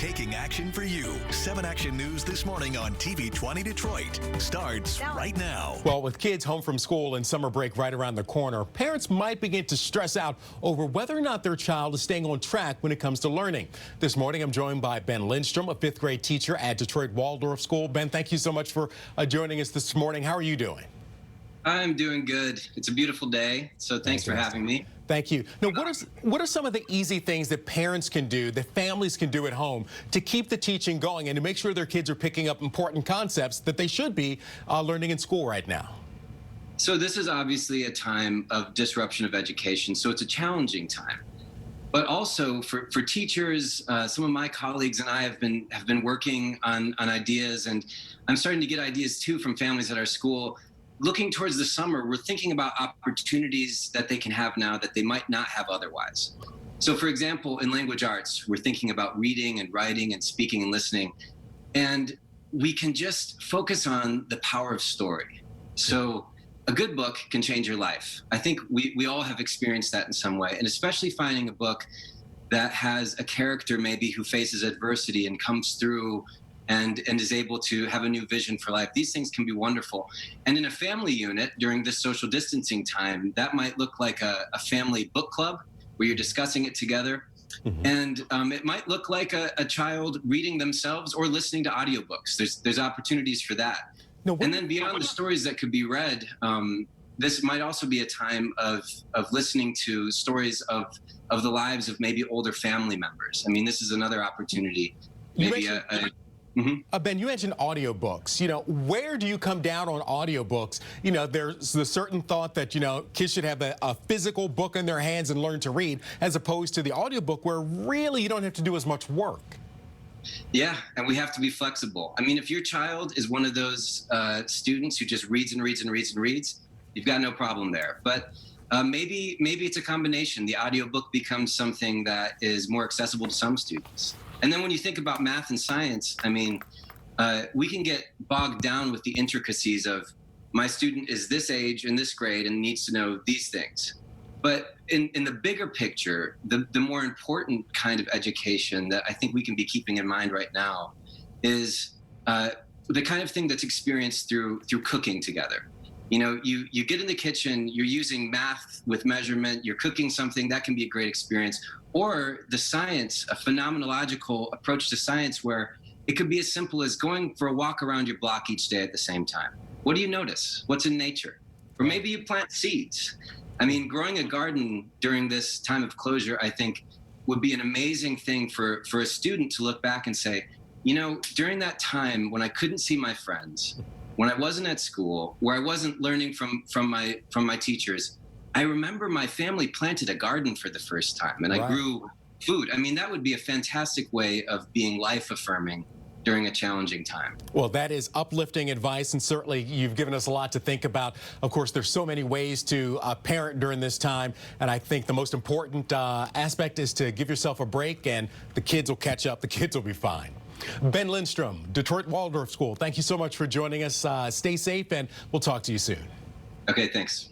taking action for you. 7 Action News this morning on TV 20 Detroit starts right now. Well, with kids home from school and summer break right around the corner, parents might begin to stress out over whether or not their child is staying on track when it comes to learning. This morning, I'm joined by Ben Lindstrom, a 5th grade teacher at Detroit Waldorf School. Ben, thank you so much for joining us this morning. How are you doing? I'm doing good. It's a beautiful day, so thanks for having me. Thank you. Now, what are some of the easy things that parents can do, that families can do at home to keep the teaching going and to make sure their kids are picking up important concepts that they should be learning in school right now? So this is obviously a time of disruption of education, so it's a challenging time. But also for teachers, some of my colleagues and I have been working on ideas, and I'm starting to get ideas too from families at our school. Looking towards the summer, we're thinking about opportunities that they can have now that they might not have otherwise. So for example, in language arts, we're thinking about reading and writing and speaking and listening. And we can just focus on the power of story. So a good book can change your life. I think we all have experienced that in some way, and especially finding a book that has a character maybe who faces adversity and comes through and is able to have a new vision for life. These things can be wonderful. And in a family unit during this social distancing time, that might look like a family book club where you're discussing it together. Mm-hmm. And it might look like a child reading themselves or listening to audiobooks. There's opportunities for that. And then beyond the stories that could be read, this might also be a time of listening to stories of the lives of maybe older family members. I mean, this is another opportunity. Maybe Ben, you mentioned audiobooks. Where do you come down on audiobooks? There's the certain thought that, kids should have a physical book in their hands and learn to read, as opposed to the audiobook where really you don't have to do as much work. Yeah, and we have to be flexible. I mean, if your child is one of those students who just reads and reads and reads and reads, you've got no problem there. But maybe it's a combination. The audiobook becomes something that is more accessible to some students. And then when you think about math and science, I mean, we can get bogged down with the intricacies of my student is this age in this grade and needs to know these things. But in the bigger picture, the more important kind of education that I think we can be keeping in mind right now is the kind of thing that's experienced through cooking together. You get in the kitchen, you're using math with measurement, you're cooking something, that can be a great experience. Or the science, a phenomenological approach to science where it could be as simple as going for a walk around your block each day at the same time. What do you notice? What's in nature? Or maybe you plant seeds. I mean, growing a garden during this time of closure, I think, would be an amazing thing for a student to look back and say, during that time when I couldn't see my friends, when I wasn't at school, where I wasn't learning from my teachers, I remember my family planted a garden for the first time, and I grew food. I mean, that would be a fantastic way of being life-affirming during a challenging time. Well, that is uplifting advice, and certainly you've given us a lot to think about. Of course, there's so many ways to parent during this time, and I think the most important aspect is to give yourself a break, and the kids will catch up. The kids will be fine. Ben Lindstrom, Detroit Waldorf School, thank you so much for joining us. Stay safe, and we'll talk to you soon. Okay, thanks.